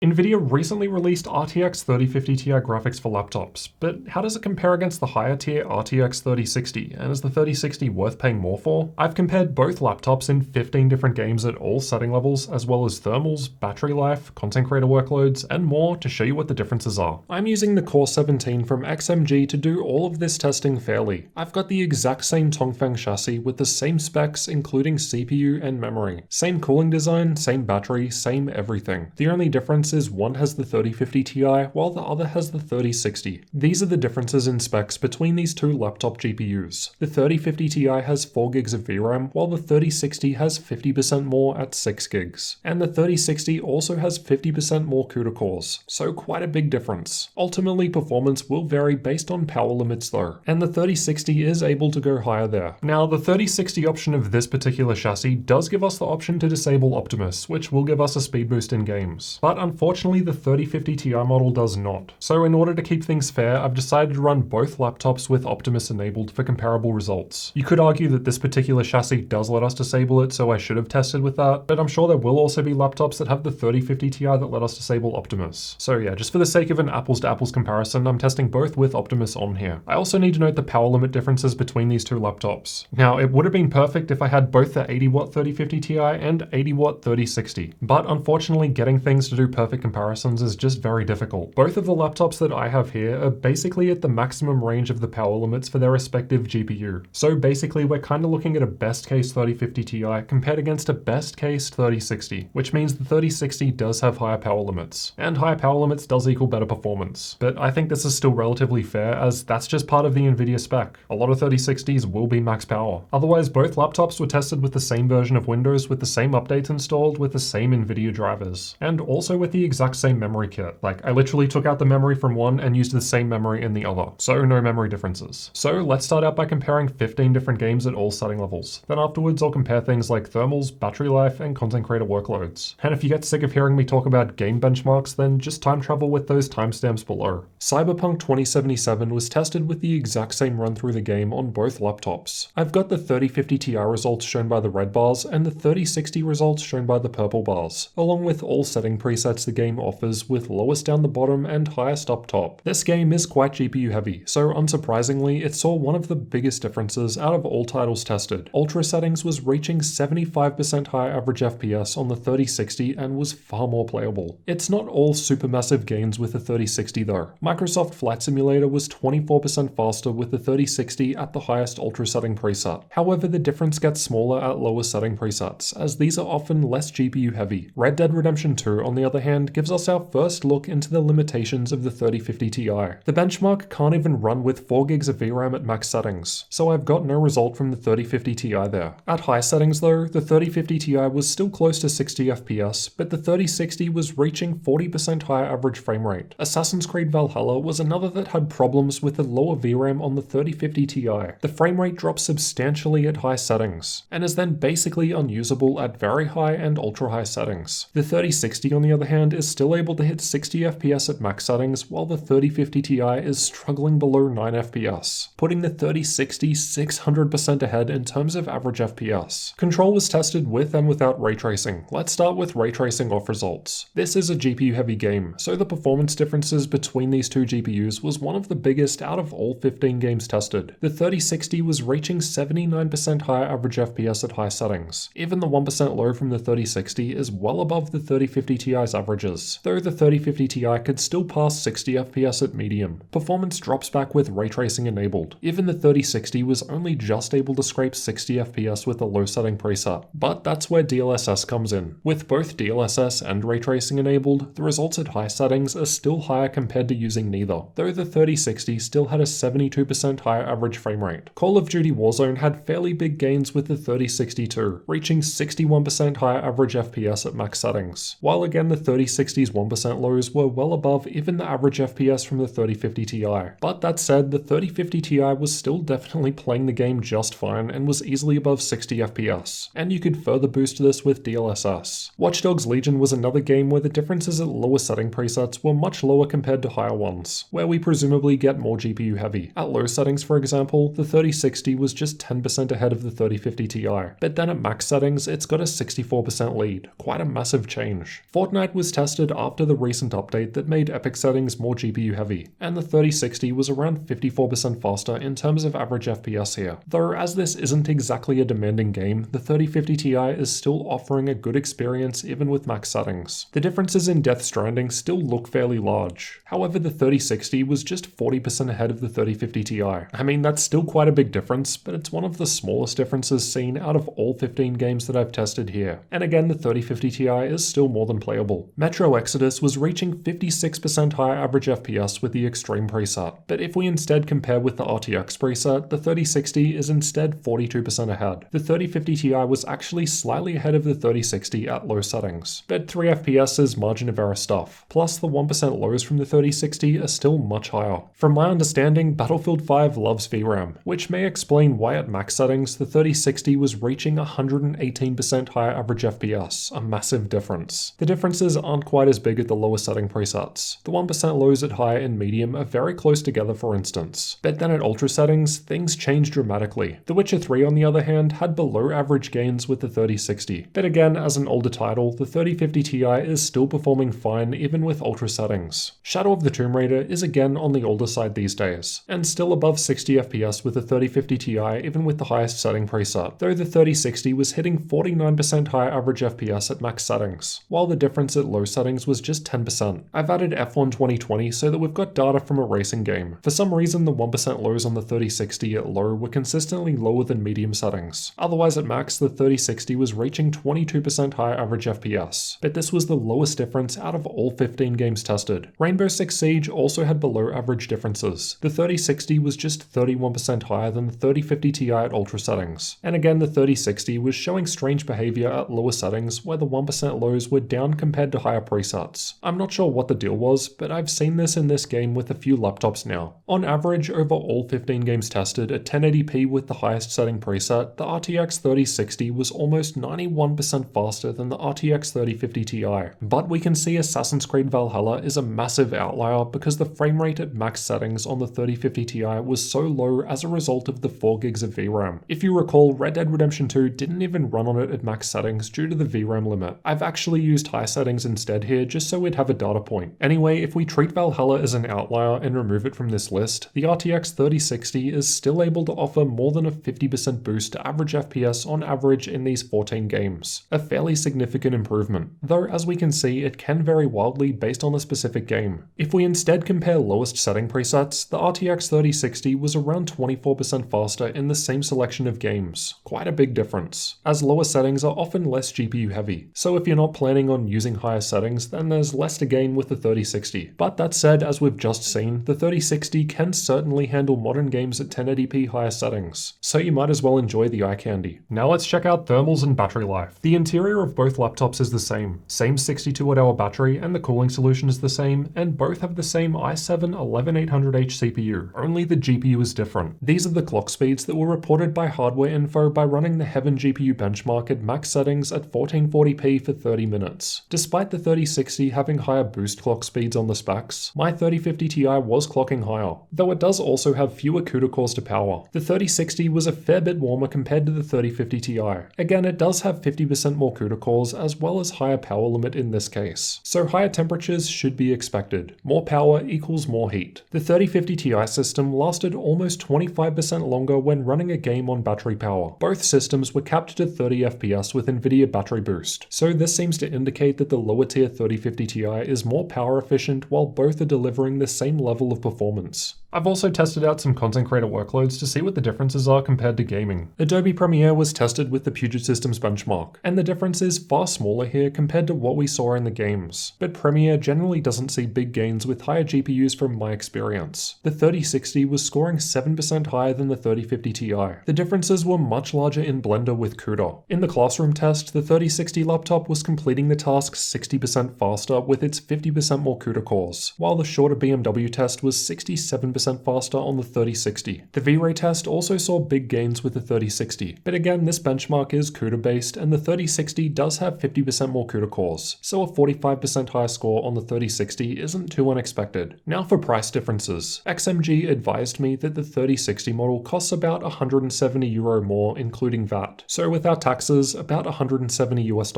NVIDIA recently released RTX 3050 Ti graphics for laptops, but how does it compare against the higher tier RTX 3060, and is the 3060 worth paying more for? I've compared both laptops in 15 different games at all setting levels, as well as thermals, battery life, content creator workloads, and more to show you what the differences are. I'm using the Core 17 from XMG to do all of this testing fairly. I've got the exact same Tongfeng chassis with the same specs including CPU and memory. Same cooling design, same battery, same everything. The only difference is one has the 3050 Ti while the other has the 3060. These are the differences in specs between these two laptop GPUs. The 3050 Ti has 4 gigs of VRAM while the 3060 has 50% more at 6 gigs. And the 3060 also has 50% more CUDA cores, so quite a big difference. Ultimately, performance will vary based on power limits though, and the 3060 is able to go higher there. Now, the 3060 option of this particular chassis does give us the option to disable Optimus, which will give us a speed boost in games. But unfortunately, the 3050 Ti model does not. So in order to keep things fair, I've decided to run both laptops with Optimus enabled for comparable results. You could argue that this particular chassis does let us disable it, so I should have tested with that, but I'm sure there will also be laptops that have the 3050 Ti that let us disable Optimus. So yeah, just for the sake of an apples to apples comparison, I'm testing both with Optimus on here. I also need to note the power limit differences between these two laptops. Now, it would have been perfect if I had both the 80 watt 3050 Ti and 80 watt 3060, but unfortunately getting things to do perfect comparisons is just very difficult. Both of the laptops that I have here are basically at the maximum range of the power limits for their respective GPU. So basically we're kind of looking at a best case 3050 Ti compared against a best case 3060, which means the 3060 does have higher power limits, and higher power limits does equal better performance. But I think this is still relatively fair, as that's just part of the NVIDIA spec. A lot of 3060s will be max power. Otherwise, both laptops were tested with the same version of Windows, with the same updates installed, with the same NVIDIA drivers, and also with the exact same memory kit. Like, I literally took out the memory from one and used the same memory in the other, so no memory differences. So let's start out by comparing 15 different games at all setting levels. Then afterwards I'll compare things like thermals, battery life, and content creator workloads. And if you get sick of hearing me talk about game benchmarks, then just time travel with those timestamps below. Cyberpunk 2077 was tested with the exact same run through the game on both laptops. I've got the 3050 Ti results shown by the red bars and the 3060 results shown by the purple bars, along with all setting presets the game offers, with lowest down the bottom and highest up top. This game is quite GPU heavy, so unsurprisingly it saw one of the biggest differences out of all titles tested. Ultra settings was reaching 75% higher average FPS on the 3060 and was far more playable. It's not all supermassive gains with the 3060 though. Microsoft Flight Simulator was 24% faster with the 3060 at the highest ultra setting preset. However, the difference gets smaller at lower setting presets, as these are often less GPU heavy. Red Dead Redemption 2, on the other hand, gives us our first look into the limitations of the 3050 Ti. The benchmark can't even run with 4 gigs of VRAM at max settings, so I've got no result from the 3050 Ti there. At high settings though, the 3050 Ti was still close to 60 FPS, but the 3060 was reaching 40% higher average frame rate. Assassin's Creed Valhalla was another that had problems with the lower VRAM on the 3050 Ti. The frame rate drops substantially at high settings, and is then basically unusable at very high and ultra high settings. The 3060 on the other hand is still able to hit 60 FPS at max settings, while the 3050 Ti is struggling below 9 FPS, putting the 3060 600% ahead in terms of average FPS. Control was tested with and without ray tracing. Let's start with ray tracing off results. This is a GPU heavy game, so the performance differences between these two GPUs was one of the biggest out of all 15 games tested. The 3060 was reaching 79% higher average FPS at high settings. Even the 1% low from the 3060 is well above the 3050 Ti's averages, though the 3050 Ti could still pass 60 FPS at medium. Performance drops back with ray tracing enabled. Even the 3060 was only just able to scrape 60 FPS with a low setting preset, but that's where DLSS comes in. With both DLSS and ray tracing enabled, the results at high settings are still higher compared to using neither, though the 3060 still had a 72% higher average frame rate. Call of Duty Warzone had fairly big gains with the 3060 too, reaching 61% higher average FPS at max settings, while again the 3060's 1% lows were well above even the average FPS from the 3050 Ti. But that said, the 3050 Ti was still definitely playing the game just fine and was easily above 60 FPS, and you could further boost this with DLSS. Watch Dogs Legion was another game where the differences at lower setting presets were much lower compared to higher ones, where we presumably get more GPU heavy. At low settings, for example, the 3060 was just 10% ahead of the 3050 Ti, but then at max settings it's got a 64% lead, quite a massive change. Fortnite was was tested after the recent update that made EPYC settings more GPU heavy, and the 3060 was around 54% faster in terms of average FPS here. Though as this isn't exactly a demanding game, the 3050 Ti is still offering a good experience even with max settings. The differences in Death Stranding still look fairly large. However, the 3060 was just 40% ahead of the 3050 Ti. I mean, that's still quite a big difference, but it's one of the smallest differences seen out of all 15 games that I've tested here. And again, the 3050 Ti is still more than playable. Metro Exodus was reaching 56% higher average FPS with the Extreme preset, but if we instead compare with the RTX preset, the 3060 is instead 42% ahead. The 3050 Ti was actually slightly ahead of the 3060 at low settings, but 3 FPS is margin of error stuff, plus the 1% lows from the 3060 are still much higher. From my understanding, Battlefield 5 loves VRAM, which may explain why at max settings the 3060 was reaching 118% higher average FPS, a massive difference. The differences aren't quite as big at the lower setting presets. The 1% lows at high and medium are very close together for instance, but then at ultra settings, things change dramatically. The Witcher 3 on the other hand had below average gains with the 3060, but again as an older title, the 3050 Ti is still performing fine even with ultra settings. Shadow of the Tomb Raider is again on the older side these days, and still above 60 FPS with the 3050 Ti even with the highest setting preset, though the 3060 was hitting 49% higher average FPS at max settings, while the difference at low settings was just 10%. I've added F1 2020 so that we've got data from a racing game. For some reason the 1% lows on the 3060 at low were consistently lower than medium settings. Otherwise at max the 3060 was reaching 22% higher average FPS, but this was the lowest difference out of all 15 games tested. Rainbow Six Siege also had below average differences. The 3060 was just 31% higher than the 3050 Ti at ultra settings, and again the 3060 was showing strange behavior at lower settings where the 1% lows were down compared to higher presets. I'm not sure what the deal was, but I've seen this in this game with a few laptops now. On average, over all 15 games tested at 1080p with the highest setting preset, the RTX 3060 was almost 91% faster than the RTX 3050 Ti. But we can see Assassin's Creed Valhalla is a massive outlier because the frame rate at max settings on the 3050 Ti was so low as a result of the 4 gigs of VRAM. If you recall, Red Dead Redemption 2 didn't even run on it at max settings due to the VRAM limit. I've actually used high settings instead here just so we'd have a data point. Anyway, if we treat Valhalla as an outlier and remove it from this list, the RTX 3060 is still able to offer more than a 50% boost to average FPS on average in these 14 games. A fairly significant improvement, though as we can see it can vary wildly based on the specific game. If we instead compare lowest setting presets, the RTX 3060 was around 24% faster in the same selection of games. Quite a big difference, as lower settings are often less GPU heavy, so if you're not planning on using higher settings then there's less to gain with the 3060. But that said, as we've just seen, the 3060 can certainly handle modern games at 1080p higher settings, so you might as well enjoy the eye candy. Now let's check out thermals and battery life. The interior of both laptops is the same 62Wh battery and the cooling solution is the same, and both have the same i7-11800H CPU, only the GPU is different. These are the clock speeds that were reported by Hardware Info by running the Heaven GPU benchmark at max settings at 1440p for 30 minutes. Despite the 3060 having higher boost clock speeds on the specs, my 3050 Ti was clocking higher, though it does also have fewer CUDA cores to power. The 3060 was a fair bit warmer compared to the 3050 Ti. Again, it does have 50% more CUDA cores as well as higher power limit in this case, so higher temperatures should be expected. More power equals more heat. The 3050 Ti system lasted almost 25% longer when running a game on battery power. Both systems were capped at 30 FPS with NVIDIA battery boost, so this seems to indicate that the lower tier 3050 Ti is more power efficient while both are delivering the same level of performance. I've also tested out some content creator workloads to see what the differences are compared to gaming. Adobe Premiere was tested with the Puget Systems benchmark, and the difference is far smaller here compared to what we saw in the games. But Premiere generally doesn't see big gains with higher GPUs from my experience. The 3060 was scoring 7% higher than the 3050 Ti. The differences were much larger in Blender with CUDA. In the classroom test, the 3060 laptop was completing the task 60% faster with its 50% more CUDA cores, while the shorter BMW test was 67% 15% faster on the 3060. The V-Ray test also saw big gains with the 3060, but again this benchmark is CUDA based and the 3060 does have 50% more CUDA cores, so a 45% higher score on the 3060 isn't too unexpected. Now for price differences. XMG advised me that the 3060 model costs about €170 more including VAT, so without taxes about $170 US.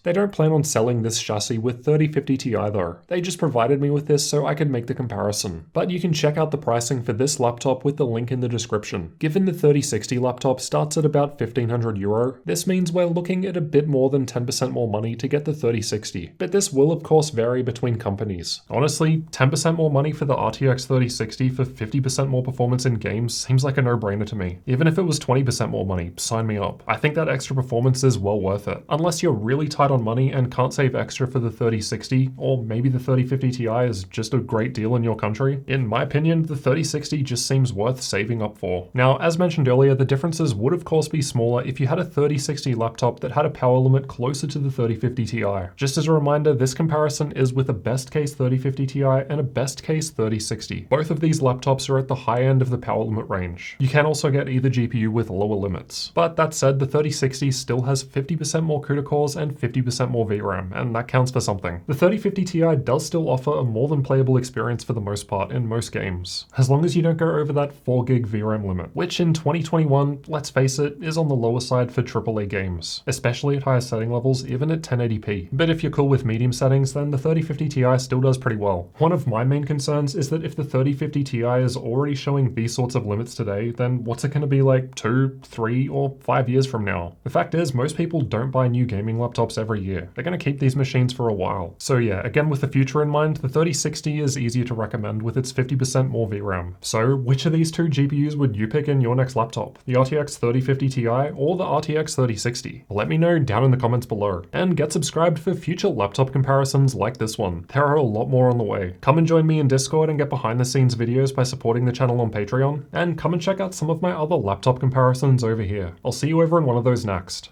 They don't plan on selling this chassis with 3050 Ti though, they just provided me with this so I could make the comparison. But you can check out the pricing for this laptop with the link in the description. Given the 3060 laptop starts at about €1,500, this means we're looking at a bit more than 10% more money to get the 3060, but this will of course vary between companies. Honestly, 10% more money for the RTX 3060 for 50% more performance in games seems like a no-brainer to me. Even if it was 20% more money, sign me up. I think that extra performance is well worth it. Unless you're really tight on money and can't save extra for the 3060, or maybe the 3050 Ti is just a great deal in your country. In my opinion, the 3060 just seems worth saving up for. Now, as mentioned earlier, the differences would of course be smaller if you had a 3060 laptop that had a power limit closer to the 3050 Ti. Just as a reminder, this comparison is with a best case 3050 Ti and a best case 3060. Both of these laptops are at the high end of the power limit range. You can also get either GPU with lower limits. But that said, the 3060 still has 50% more CUDA cores and 50% more VRAM, and that counts for something. The 3050 Ti does still offer a more than playable experience for the most part in most games, as long as you don't go over that 4GB VRAM limit, which in 2021, let's face it, is on the lower side for AAA games, especially at higher setting levels, even at 1080p. But if you're cool with medium settings, then the 3050 Ti still does pretty well. One of my main concerns is that if the 3050 Ti is already showing these sorts of limits today, then what's it going to be like 2, 3, or 5 years from now? The fact is, most people don't buy new gaming laptops every year. They're going to keep these machines for a while. So yeah, again with the future in mind, the 3060 is easier to recommend with its 50% more VRAM. So which of these two GPUs would you pick in your next laptop? The RTX 3050 Ti or the RTX 3060? Let me know down in the comments below. And get subscribed for future laptop comparisons like this one. There are a lot more on the way. Come and join me in Discord and get behind the scenes videos by supporting the channel on Patreon. And come and check out some of my other laptop comparisons over here. I'll see you over in one of those next.